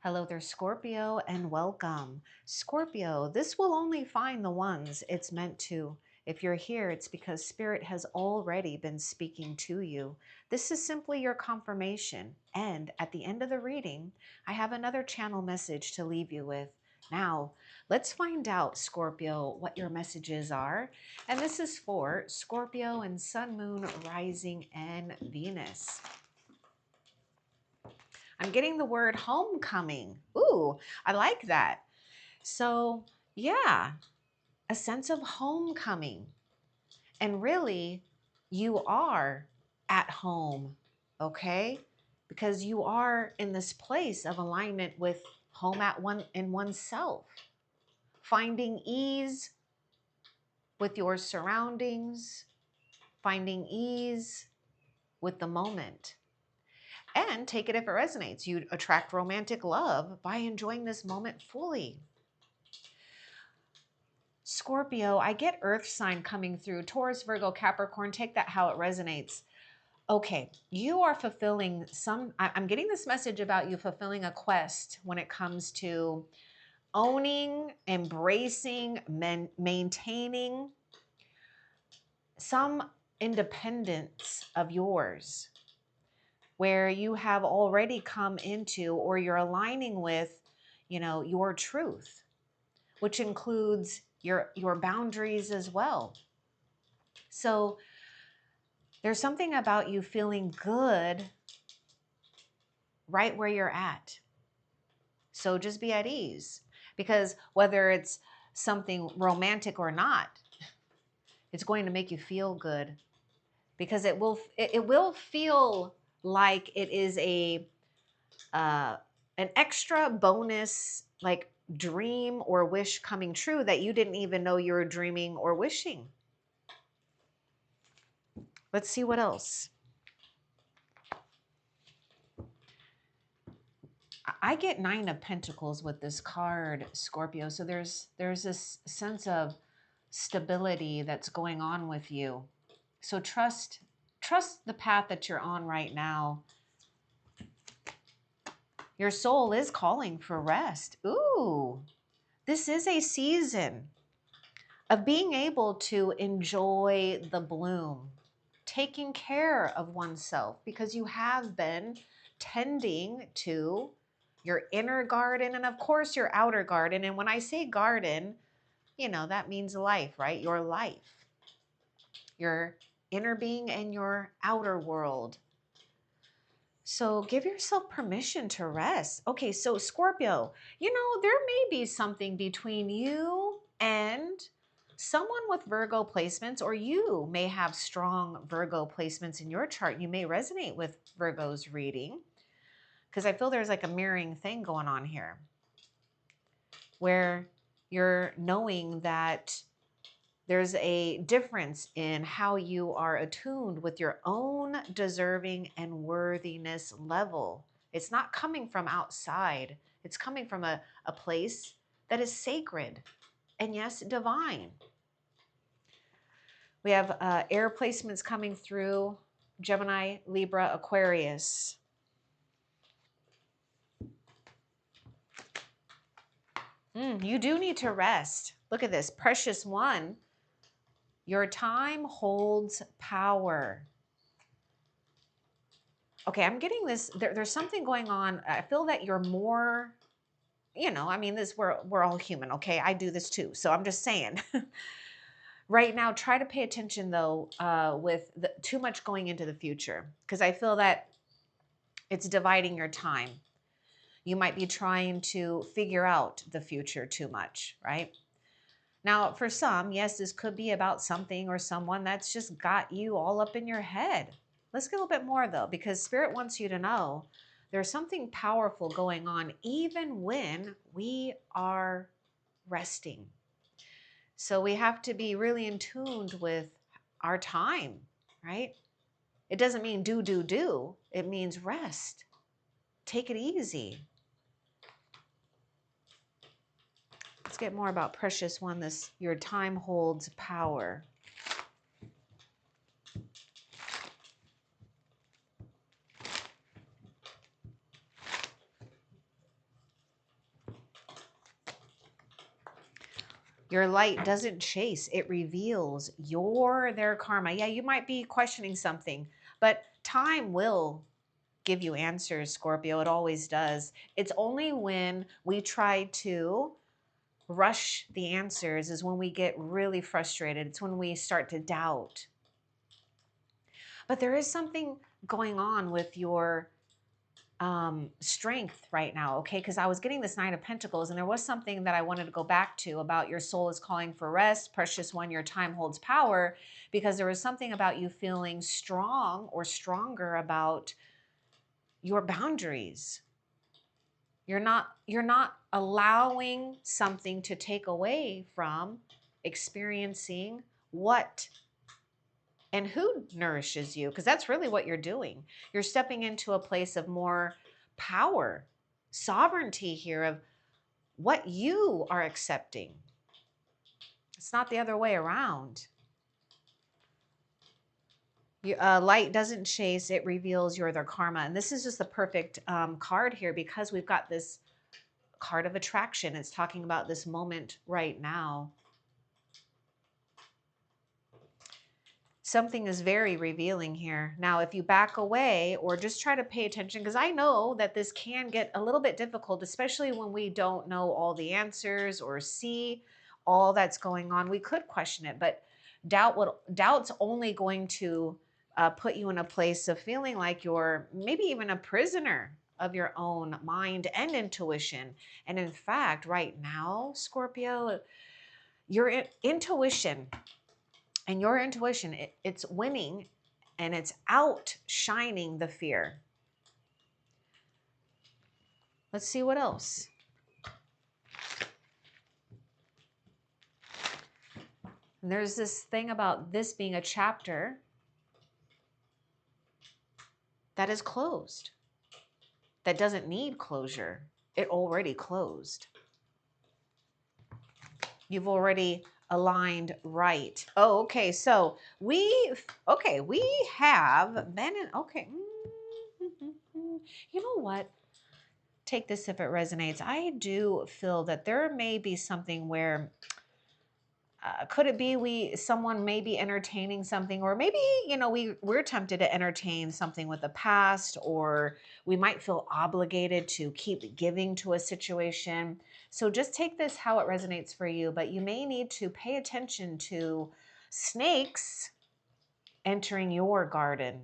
Hello there, Scorpio, and welcome. Scorpio, this will only find the ones it's meant to. If you're here, it's because Spirit has already been speaking to you. This is simply your confirmation. And at the end of the reading, I have another channel message to leave you with. Now, let's find out, Scorpio, what your messages are. And this is for Scorpio and Sun, Moon, Rising, and Venus. I'm getting the word homecoming. Ooh, I like that. So, yeah, a sense of homecoming. And really, you are at home, okay? Because you are in this place of alignment with home at one in oneself. Finding ease with your surroundings, finding ease with the moment. And take it if it resonates. You attract romantic love by enjoying this moment fully. Scorpio, I get earth sign coming through. Taurus, Virgo, Capricorn, take that how it resonates. Okay, you are fulfilling I'm getting this message about you fulfilling a quest when it comes to owning, embracing, maintaining some independence of yours, where you have already come into or you're aligning with, your truth, which includes your boundaries as well. So there's something about you feeling good right where you're at. So just be at ease, because whether it's something romantic or not, it's going to make you feel good, because it will feel like it is uh, an extra bonus, like dream or wish coming true that you didn't even know you were dreaming or wishing. Let's see what else. I get 9 of Pentacles with this card, Scorpio. So there's this sense of stability that's going on with you. So trust the path that you're on right now. Your soul is calling for rest. Ooh, this is a season of being able to enjoy the bloom, taking care of oneself, because you have been tending to your inner garden and, of course, your outer garden. And when I say garden, that means life, right? Your life, your inner being and your outer world. So give yourself permission to rest. Okay, so Scorpio, there may be something between you and someone with Virgo placements, or you may have strong Virgo placements in your chart. You may resonate with Virgo's reading, because I feel there's like a mirroring thing going on here, where you're knowing that there's a difference in how you are attuned with your own deserving and worthiness level. It's not coming from outside. It's coming from a place that is sacred and, yes, divine. We have air placements coming through: Gemini, Libra, Aquarius. You do need to rest. Look at this. Precious one, your time holds power. Okay, I'm getting this. There's something going on. I feel that you're more, we're all human, okay? I do this too. So I'm just saying. Right now, try to pay attention though, with too much going into the future, because I feel that it's dividing your time. You might be trying to figure out the future too much, right? Now, for some, yes, this could be about something or someone that's just got you all up in your head. Let's get a little bit more though, because Spirit wants you to know there's something powerful going on even when we are resting. So we have to be really in tune with our time, right? It doesn't mean do. It means rest. Take it easy. Let's get more about Precious One. Your time holds power. Your light doesn't chase, it reveals. You're their karma. Yeah, you might be questioning something, but time will give you answers, Scorpio. It always does. It's only when we try to rush the answers is when we get really frustrated. It's when we start to doubt. But there is something going on with your strength right now, okay? Because I was getting this Nine of Pentacles, and there was something that I wanted to go back to about your soul is calling for rest, precious one, your time holds power, because there was something about you feeling strong or stronger about your boundaries. You're not allowing something to take away from experiencing what and who nourishes you, because that's really what you're doing. You're stepping into a place of more power, sovereignty here of what you are accepting. It's not the other way around. Light doesn't chase, it reveals. You're their karma. And this is just the perfect card here, because we've got this card of attraction. It's talking about this moment right now. Something is very revealing here. Now, if you back away or just try to pay attention, because I know that this can get a little bit difficult, especially when we don't know all the answers or see all that's going on. We could question it, but doubt's only going to put you in a place of feeling like you're maybe even a prisoner of your own mind and intuition. And in fact, right now, Scorpio, your intuition and your intuition, it's winning and it's outshining the fear. Let's see what else. And there's this thing about this being a chapter that is closed, that doesn't need closure. It already closed. You've already aligned right. Oh, okay. So we have been in, okay. You know what? Take this if it resonates. I do feel that there may be something where could it be someone may be entertaining something, or maybe we're tempted to entertain something with the past, or we might feel obligated to keep giving to a situation. So just take this how it resonates for you, but you may need to pay attention to snakes entering your garden,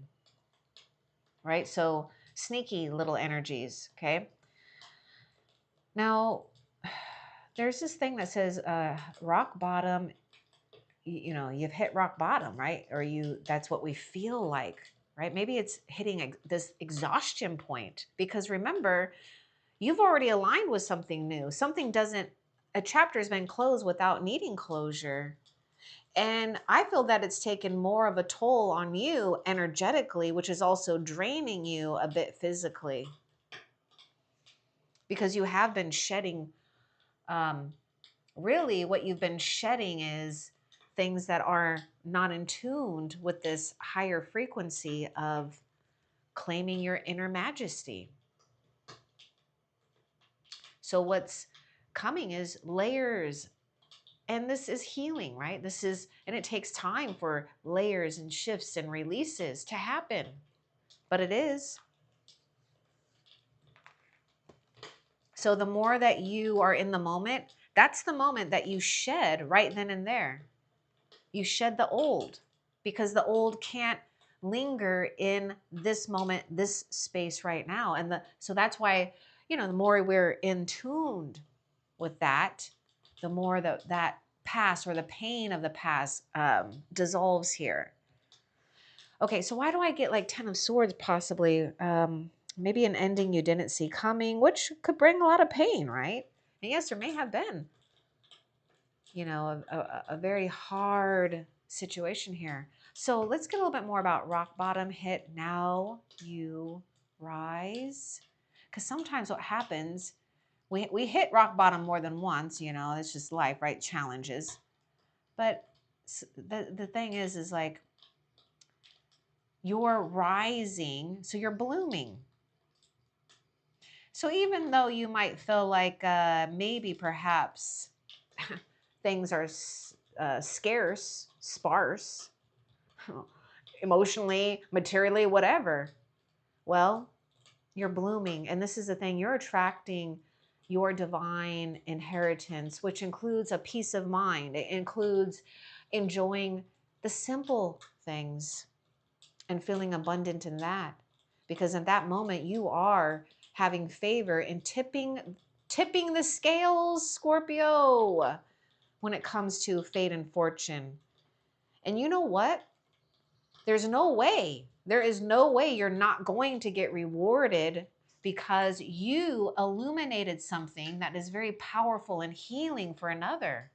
right? So sneaky little energies, okay? Now, there's this thing that says rock bottom. You've hit rock bottom, right? Or that's what we feel like, right? Maybe it's hitting this exhaustion point, because remember, you've already aligned with something new. A chapter has been closed without needing closure. And I feel that it's taken more of a toll on you energetically, which is also draining you a bit physically, because you have been shedding. Really, what you've been shedding is things that are not in tune with this higher frequency of claiming your inner majesty. So what's coming is layers, and this is healing, right? And it takes time for layers and shifts and releases to happen, but it is. So the more that you are in the moment, that's the moment that you shed right then and there. You shed the old, because the old can't linger in this moment, this space right now. So that's why, the more we're in tuned with that, the more that past or the pain of the past dissolves here. Okay, so why do I get like 10 of Swords possibly? Maybe an ending you didn't see coming, which could bring a lot of pain, right? And yes, there may have been, a very hard situation here. So let's get a little bit more about rock bottom hit. Now you rise. Because sometimes what happens, we hit rock bottom more than once, it's just life, right? Challenges. But the thing is like, you're rising, so you're blooming. So even though you might feel like maybe perhaps things are scarce, sparse, emotionally, materially, whatever. Well, you're blooming. And this is the thing, you're attracting your divine inheritance, which includes a peace of mind. It includes enjoying the simple things and feeling abundant in that. Because in that moment, you are having favor and tipping the scales, Scorpio, when it comes to fate and fortune. And you know what? There is no way you're not going to get rewarded because you illuminated something that is very powerful and healing for another.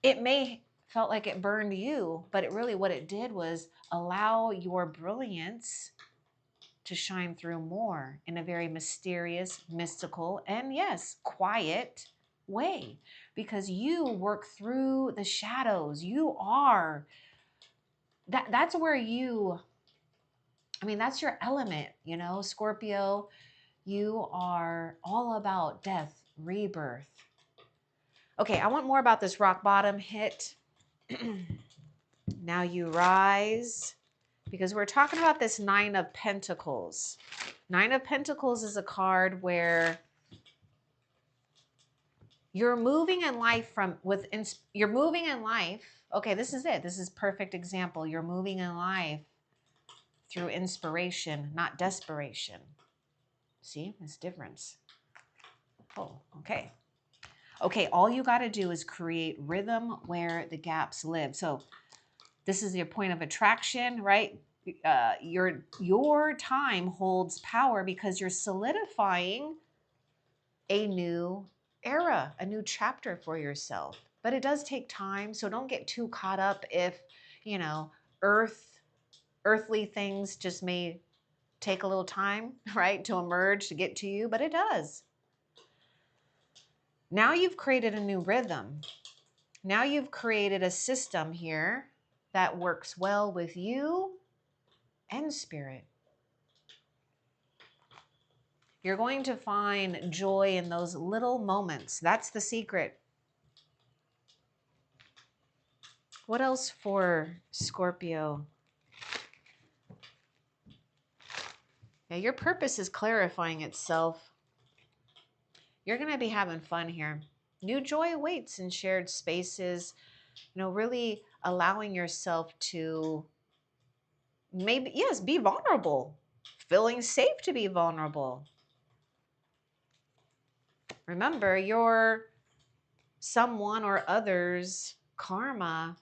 It may felt like it burned you, but it really what it did was allow your brilliance to shine through more in a very mysterious, mystical, and yes, quiet way, because you work through the shadows. You are that's where you, I mean, that's your element, you know, Scorpio. You are all about death, rebirth. Okay, I want more about this rock bottom hit. Now you rise, because we're talking about this Nine of Pentacles. Nine of Pentacles is a card where you're moving in life you're moving in life. Okay, this is it. This is perfect example. You're moving in life through inspiration, not desperation. See, this difference. Oh, okay. Okay, all you got to do is create rhythm where the gaps live. So this is your point of attraction, right? Your time holds power because you're solidifying a new era, a new chapter for yourself. But it does take time, so don't get too caught up if, you know, earthly things just may take a little time, right, to emerge, to get to you, but it does. Now you've created a new rhythm. Now you've created a system here that works well with you and spirit. You're going to find joy in those little moments. That's the secret. What else for Scorpio? Yeah, your purpose is clarifying itself. You're going to be having fun here. New joy awaits in shared spaces. You know, really allowing yourself to maybe, yes, be vulnerable. Feeling safe to be vulnerable. Remember, your someone or others' karma,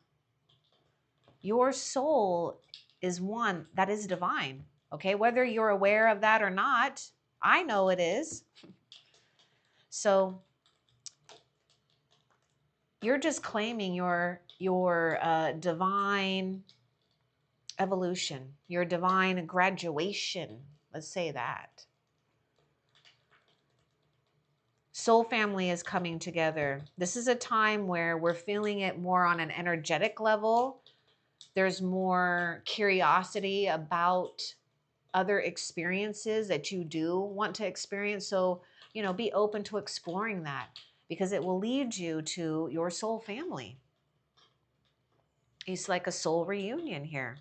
your soul is one that is divine. Okay, whether you're aware of that or not, I know it is. So you're just claiming your divine evolution, your divine graduation. Let's say that. Soul family is coming together. This is a time where we're feeling it more on an energetic level. There's more curiosity about other experiences that you do want to experience. So, you know, be open to exploring that because it will lead you to your soul family. It's like a soul reunion here.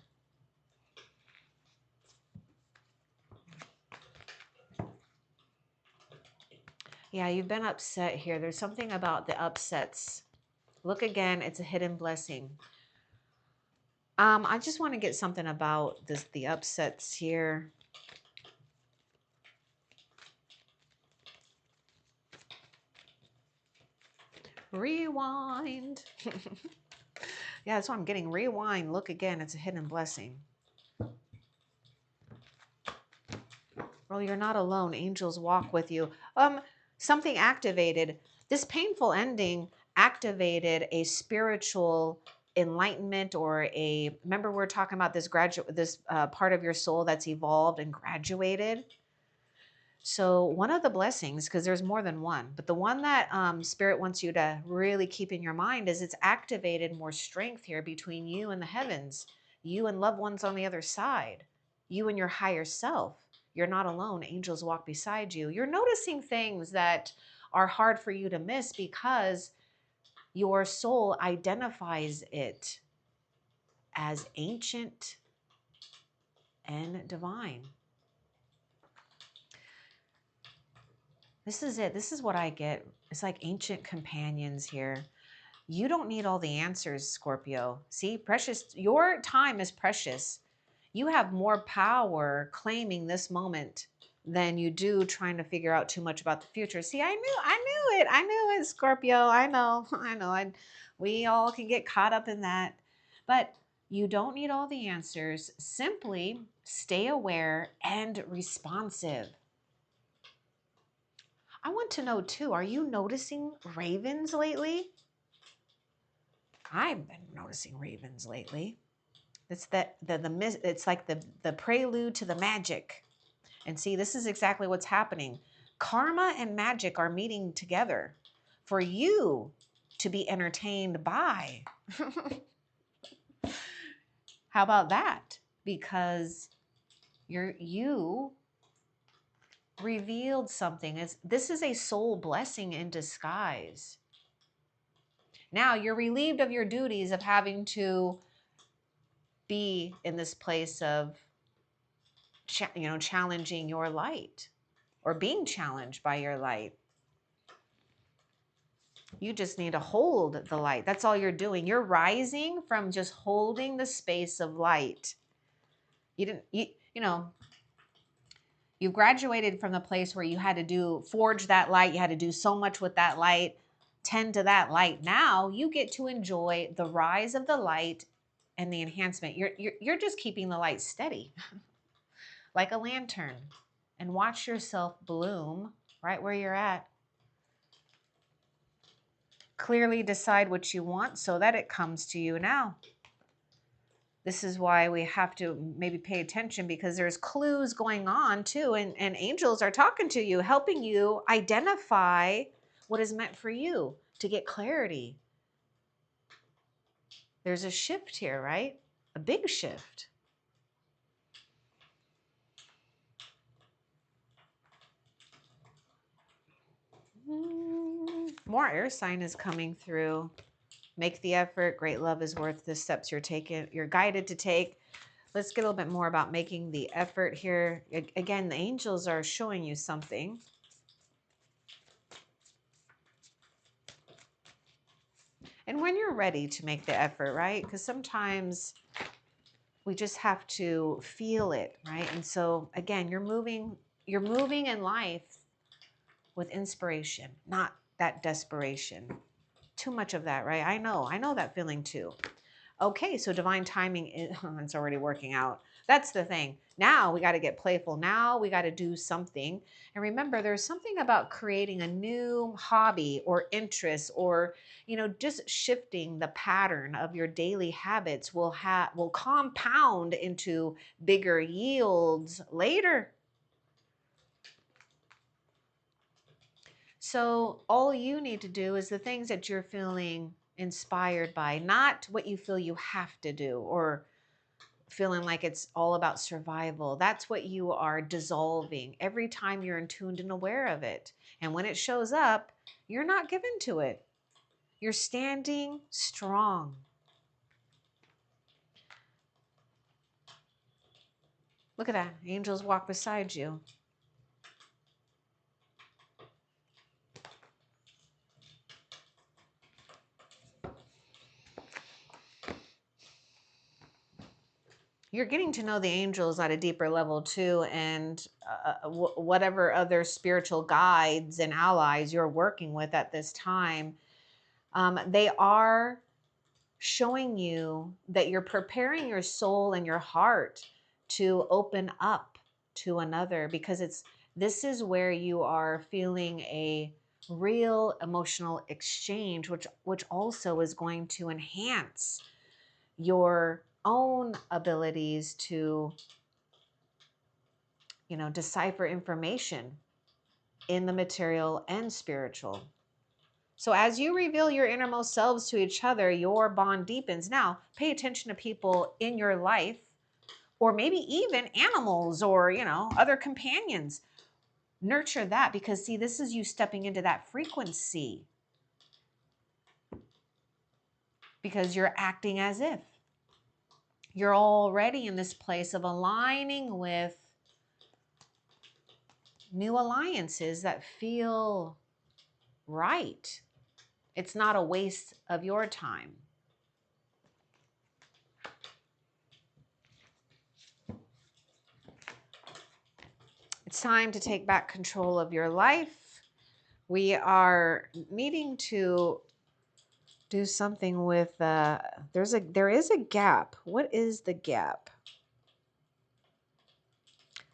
Yeah, you've been upset here. There's something about the upsets. Look again, it's a hidden blessing. I just want to get something about the upsets here. Rewind. Yeah, that's what I'm getting. Rewind. Look again, it's a hidden blessing. Well, you're not alone. Angels walk with you. Something activated. This painful ending activated a spiritual enlightenment or remember we're talking about this part of your soul that's evolved and graduated. So one of the blessings, because there's more than one, but the one that Spirit wants you to really keep in your mind is it's activated more strength here between you and the heavens, you and loved ones on the other side, you and your higher self. You're not alone. Angels walk beside you. You're noticing things that are hard for you to miss because Your soul identifies it as ancient and divine. This is it. This is what I get. It's like ancient companions here. You don't need all the answers, Scorpio. See, precious, your time is precious. You have more power claiming this moment than you do trying to figure out too much about the future. See, I knew it, Scorpio. I know. We all can get caught up in that. But you don't need all the answers. Simply stay aware and responsive. I want to know too, are you noticing ravens lately? I've been noticing ravens lately. It's it's like the prelude to the magic. And see, this is exactly what's happening. Karma and magic are meeting together for you to be entertained by. How about that? Because you revealed something. This is a soul blessing in disguise. Now you're relieved of your duties of having to be in this place of challenging your light or being challenged by your light. You just need to hold the light. That's all you're doing. You're rising from just holding the space of light. You graduated from the place where you had to forge that light. You had to do so much with that light, tend to that light. Now you get to enjoy the rise of the light and the enhancement. You're just keeping the light steady like a lantern, and watch yourself bloom right where you're at. Clearly decide what you want so that it comes to you now. This is why we have to maybe pay attention, because there's clues going on too, and angels are talking to you, helping you identify what is meant for you to get clarity. There's a shift here, right? A big shift. More air sign is coming through. Make the effort. Great love is worth the steps you're guided to take. Let's get a little bit more about making the effort here. Again, the angels are showing you something. And when you're ready to make the effort, right? Because sometimes we just have to feel it, right? And so again, you're moving in life with inspiration, not that desperation. Too much of that, right? I know that feeling too. Okay, so divine timing, it's already working out. That's the thing. Now we got to get playful. Now we got to do something. And remember, there's something about creating a new hobby or interest, or, just shifting the pattern of your daily habits will compound into bigger yields later. So all you need to do is the things that you're feeling inspired by, not what you feel you have to do or feeling like it's all about survival. That's what you are dissolving every time you're in tuned and aware of it. And when it shows up, you're not given to it. You're standing strong. Look at that. Angels walk beside you. You're getting to know the angels at a deeper level too, and whatever other spiritual guides and allies you're working with at this time, they are showing you that you're preparing your soul and your heart to open up to another, because this is where you are feeling a real emotional exchange, which also is going to enhance your own abilities to, decipher information in the material and spiritual. So as you reveal your innermost selves to each other, your bond deepens. Now, pay attention to people in your life, or maybe even animals or, other companions. Nurture that, because see, this is you stepping into that frequency. because you're acting as if you're already in this place of aligning with new alliances that feel right. It's not a waste of your time. It's time to take back control of your life. We are needing to do something with there is a gap. What is the gap?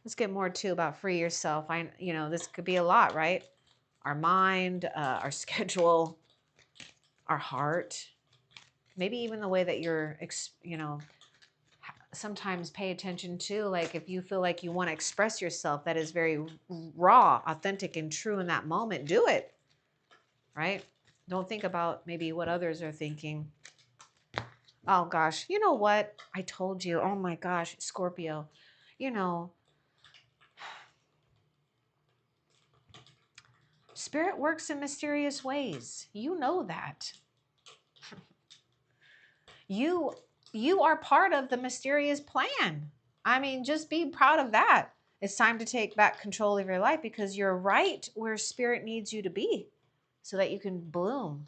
Let's get more too about free yourself. This could be a lot, right? Our mind, our schedule, our heart, maybe even the way that you're, sometimes pay attention to, like if you feel like you want to express yourself that is very raw, authentic, and true in that moment, do it, right? Don't think about maybe what others are thinking. Oh gosh, you know what? I told you, oh my gosh, Scorpio, you know, spirit works in mysterious ways. You know that. You you are part of the mysterious plan. I mean, just be proud of that. It's time to take back control of your life because you're right where spirit needs you to be so that you can bloom.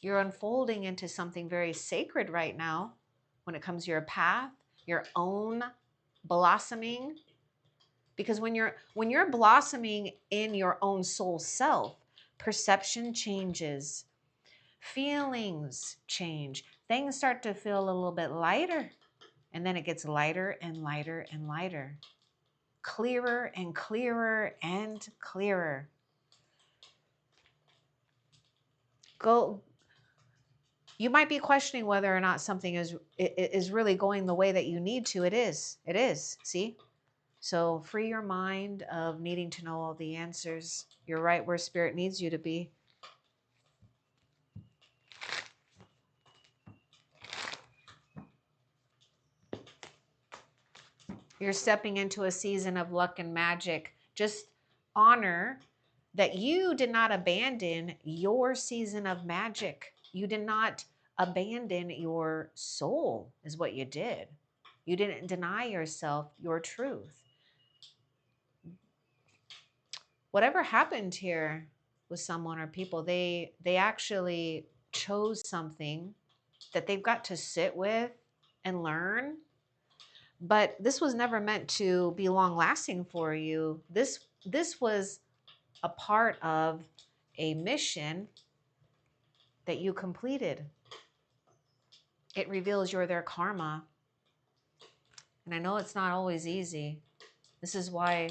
You're unfolding into something very sacred right now when it comes to your path, your own blossoming. Because when you're blossoming in your own soul self, perception changes, feelings change, things start to feel a little bit lighter, and then it gets lighter and lighter and lighter, clearer and clearer and clearer. Go. You might be questioning whether or not something is really going the way that you need to. It is. It is. See? So free your mind of needing to know all the answers. You're right where spirit needs you to be. You're stepping into a season of luck and magic. Just honor that you did not abandon your season of magic. You did not abandon your soul, is what you did. You didn't deny yourself your truth. Whatever happened here with someone or people, they actually chose something that they've got to sit with and learn. But this was never meant to be long lasting for you. This was a part of a mission that you completed. It reveals you're their karma. And I know it's not always easy. This is why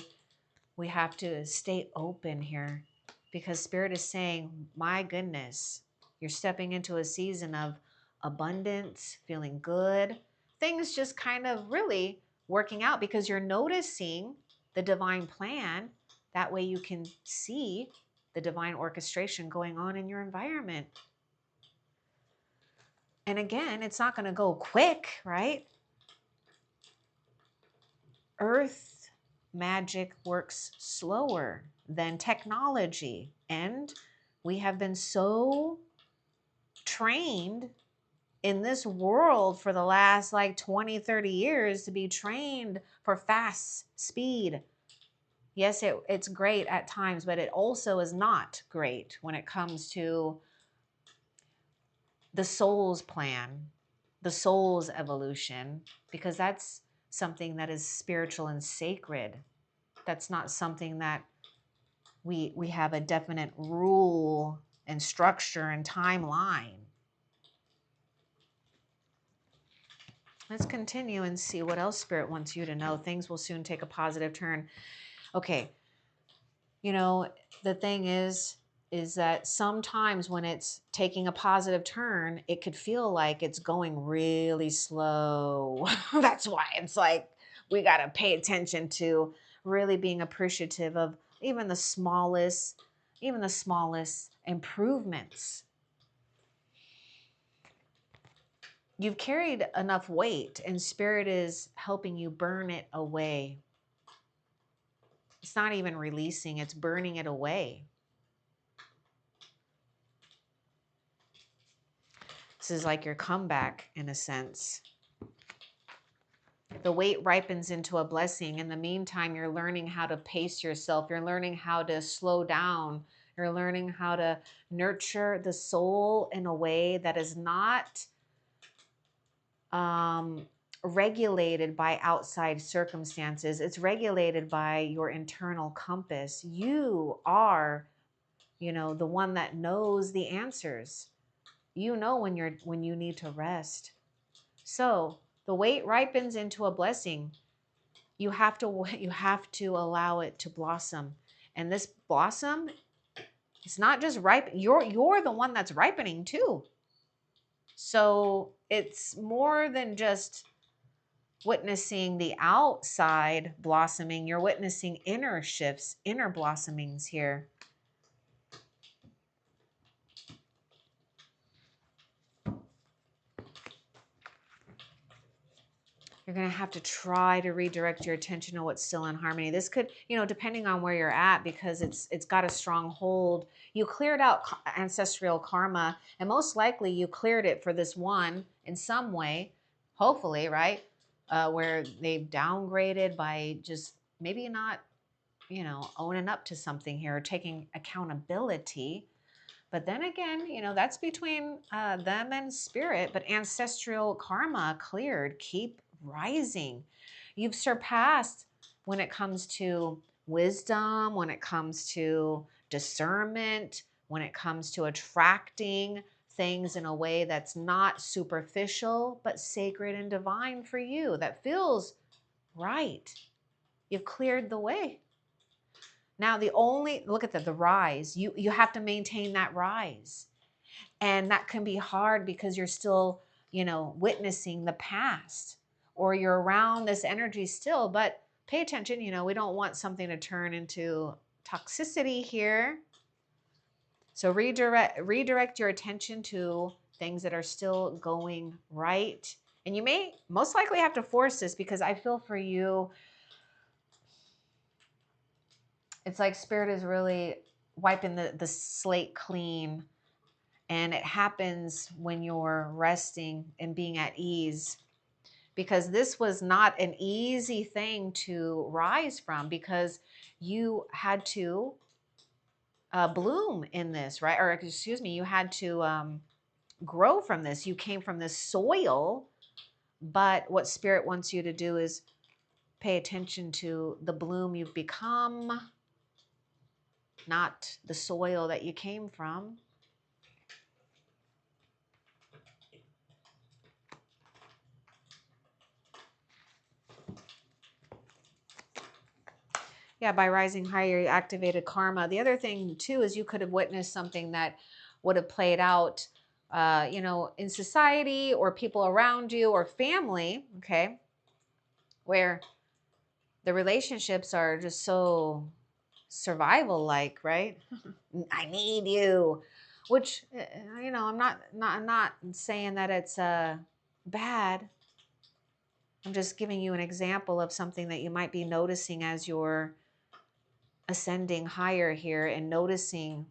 we have to stay open here, because Spirit is saying, my goodness, you're stepping into a season of abundance, feeling good, things just kind of really working out because you're noticing the divine plan. That way you can see the divine orchestration going on in your environment. And again, it's not going to go quick, right? Earth magic works slower than technology. And we have been so trained in this world for the last like 20, 30 years to be trained for fast speed. Yes, it's great at times, but it also is not great when it comes to the soul's plan, the soul's evolution, because that's something that is spiritual and sacred. That's not something that we have a definite rule and structure and timeline. Let's continue and see what else Spirit wants you to know. Things will soon take a positive turn. Okay. The thing is that sometimes when it's taking a positive turn, it could feel like it's going really slow. That's why it's like we got to pay attention to really being appreciative of even the smallest improvements. You've carried enough weight and Spirit is helping you burn it away. It's not even releasing, it's burning it away. This is like your comeback in a sense. The wait ripens into a blessing. In the meantime, you're learning how to pace yourself. You're learning how to slow down. You're learning how to nurture the soul in a way that is not regulated by outside circumstances. It's regulated by your internal compass. You are, the one that knows the answers. You know when you need to rest. So the wait ripens into a blessing. You have to allow it to blossom. And this blossom, it's not just ripe. You're the one that's ripening too. So it's more than just witnessing the outside blossoming. You're witnessing inner shifts, inner blossomings here. You're going to have to try to redirect your attention to what's still in harmony. This could, depending on where you're at, because it's got a strong hold. You cleared out ancestral karma, and most likely you cleared it for this one in some way, hopefully, right? Where they've downgraded by just maybe not, owning up to something here, or taking accountability. But then again, that's between them and spirit. But ancestral karma cleared. Keep rising. You've surpassed when it comes to wisdom, when it comes to discernment, when it comes to attracting things in a way that's not superficial, but sacred and divine for you, that feels right. You've cleared the way. Now look at the rise. You have to maintain that rise. And that can be hard because you're still, witnessing the past, or you're around this energy still. But pay attention, we don't want something to turn into toxicity here. So redirect your attention to things that are still going right. And you may most likely have to force this, because I feel for you, it's like spirit is really wiping the slate clean. And it happens when you're resting and being at ease, because this was not an easy thing to rise from, because you had to bloom in this, right? Or excuse me, you had to grow from this. You came from this soil, but what spirit wants you to do is pay attention to the bloom you've become, not the soil that you came from. Yeah, by rising higher, you activated karma. The other thing too is you could have witnessed something that would have played out, in society, or people around you, or family, okay, where the relationships are just so survival like, right? I need you, which, I'm not saying that it's bad. I'm just giving you an example of something that you might be noticing as you're ascending higher here, and noticing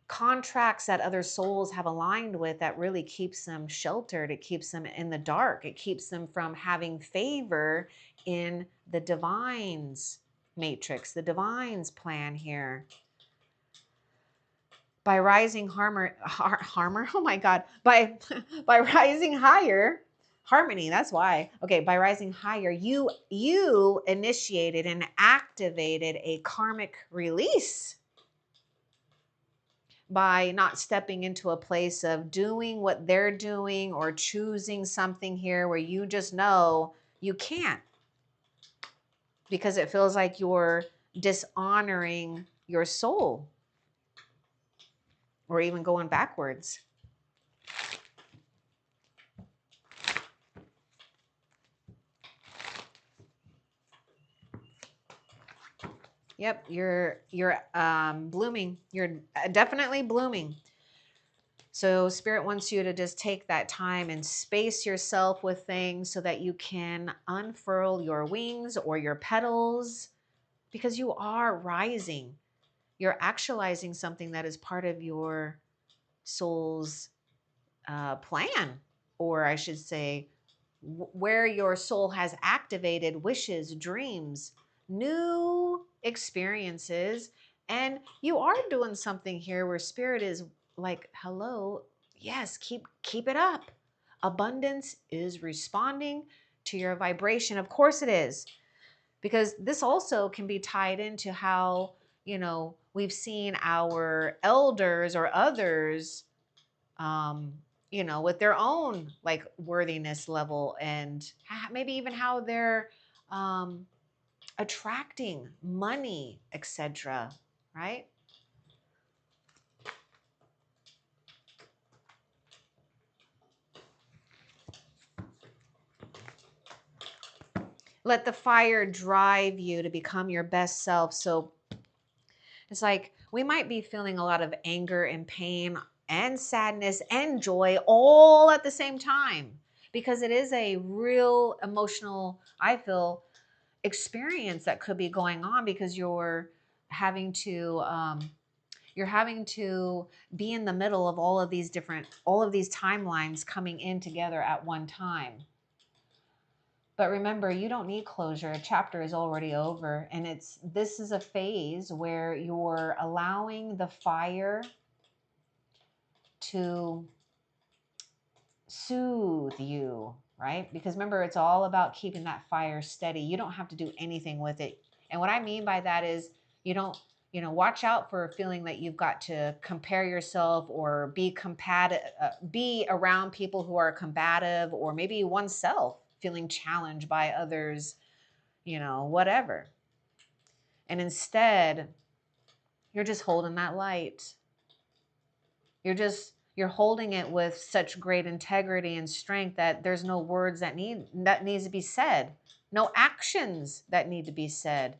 contracts that other souls have aligned with that really keeps them sheltered. It keeps them in the dark. It keeps them from having favor in the divine's matrix, the divine's plan here. By rising oh my God, by rising higher, harmony, that's why. Okay, by rising higher, you initiated and activated a karmic release by not stepping into a place of doing what they're doing, or choosing something here where you just know you can't, because it feels like you're dishonoring your soul, or even going backwards. Yep, you're blooming. You're definitely blooming. So spirit wants you to just take that time and space yourself with things so that you can unfurl your wings or your petals, because you are rising. You're actualizing something that is part of your soul's plan, or I should say, where your soul has activated wishes, dreams, new experiences, and you are doing something here where spirit is like, hello, yes, keep it up. Abundance is responding to your vibration. Of course it is, because this also can be tied into how, we've seen our elders or others, um, with their own like worthiness level, and maybe even how they're um, attracting money, etc. Right? Let the fire drive you to become your best self. So it's like we might be feeling a lot of anger and pain and sadness and joy all at the same time, because it is a real emotional, I feel, experience that could be going on, because having to you're having to be in the middle of all of these timelines coming in together at one time. But remember, you don't need closure. A chapter is already over, and this is a phase where you're allowing the fire to soothe you, right? Because remember, it's all about keeping that fire steady. You don't have to do anything with it. And what I mean by that is you don't, watch out for feeling that you've got to compare yourself or be around people who are combative, or maybe oneself feeling challenged by others, whatever. And instead, you're just holding that light. You're holding it with such great integrity and strength that there's no words that needs to be said, no actions that need to be said.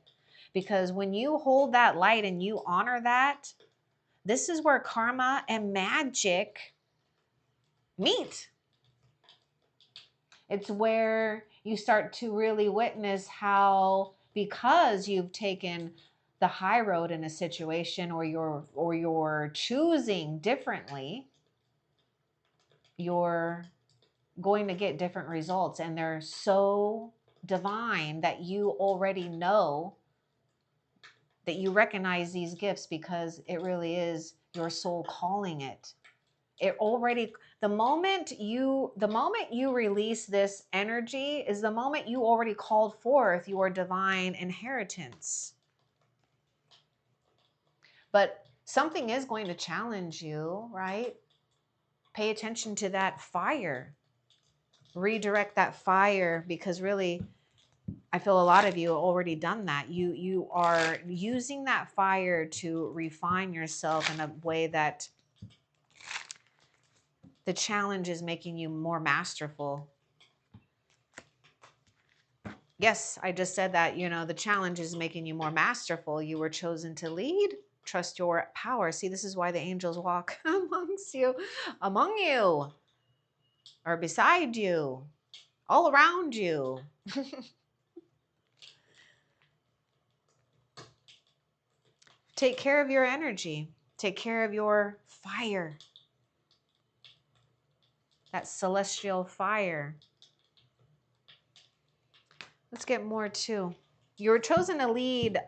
Because when you hold that light and you honor that, this is where karma and magic meet. It's where you start to really witness how, because you've taken the high road in a situation, or you're choosing differently, you're going to get different results, and they're so divine that you already know that you recognize these gifts, because it really is your soul calling it. The moment you release this energy is the moment you already called forth your divine inheritance. But something is going to challenge you, right? Pay attention to that fire. Redirect that fire, because really, I feel a lot of you have already done that. You are using that fire to refine yourself in a way that the challenge is making you more masterful. Yes, I just said that, the challenge is making you more masterful. You were chosen to lead. Trust your power. See, this is why the angels walk among you, or beside you, all around you. Take care of your energy. Take care of your fire. That celestial fire. Let's get more too. You were chosen to lead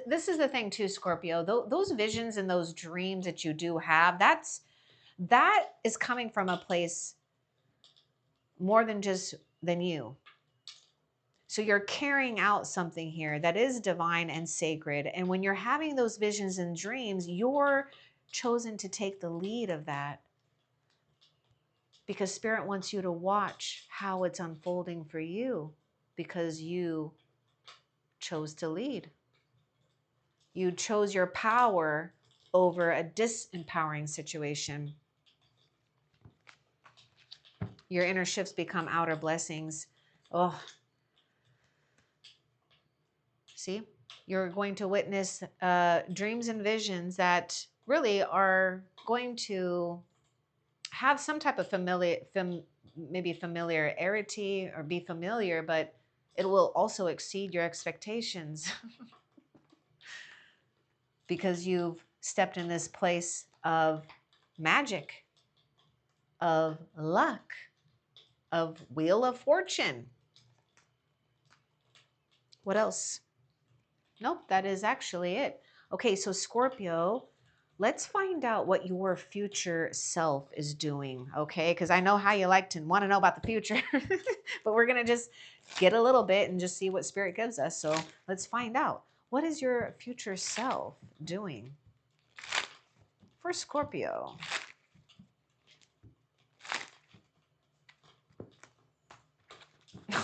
this is the thing too, Scorpio. Those visions and those dreams that you do have, that is coming from a place more than you. So you're carrying out something here that is divine and sacred. And when you're having those visions and dreams, you're chosen to take the lead of that, because Spirit wants you to watch how it's unfolding for you, because you chose to lead. You chose your power over a disempowering situation. Your inner shifts become outer blessings. Oh, see? You're going to witness dreams and visions that really are going to have some type of maybe familiarity, or be familiar, but it will also exceed your expectations because you've stepped in this place of magic. of luck, of Wheel of Fortune. What else? Nope, that is actually it. Okay, so Scorpio, let's find out what your future self is doing, okay? Because I know how you like to want to know about the future, but we're going to just get a little bit and just see what Spirit gives us. So let's find out. What is your future self doing for Scorpio?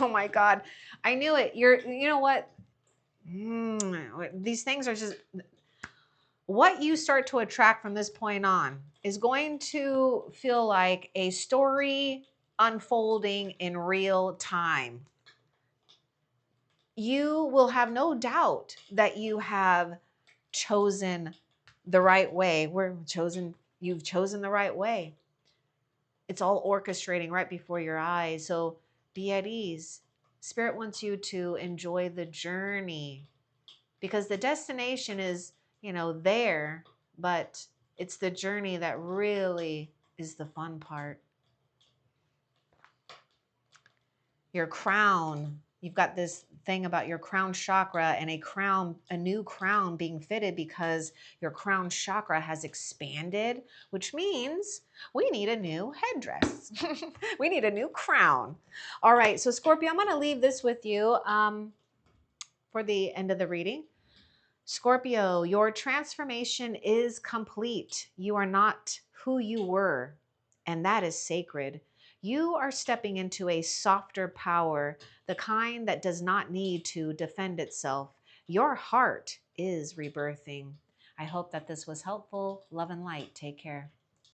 Oh my God. I knew it. You know what? These things are just what you start to attract from this point on is going to feel like a story unfolding in real time. You will have no doubt that you have chosen the right way. You've chosen the right way. It's all orchestrating right before your eyes. So be at ease. Spirit wants you to enjoy the journey because the destination is, there, but it's the journey that really is the fun part. Your crown, you've got this thing about your crown chakra and a new crown being fitted because your crown chakra has expanded, which means we need a new headdress. We need a new crown. All right, so Scorpio, I'm going to leave this with you for the end of the reading. Scorpio, your transformation is complete. You are not who you were, and that is sacred. You are stepping into a softer power, the kind that does not need to defend itself. Your heart is rebirthing. I hope that this was helpful. Love and light. Take care.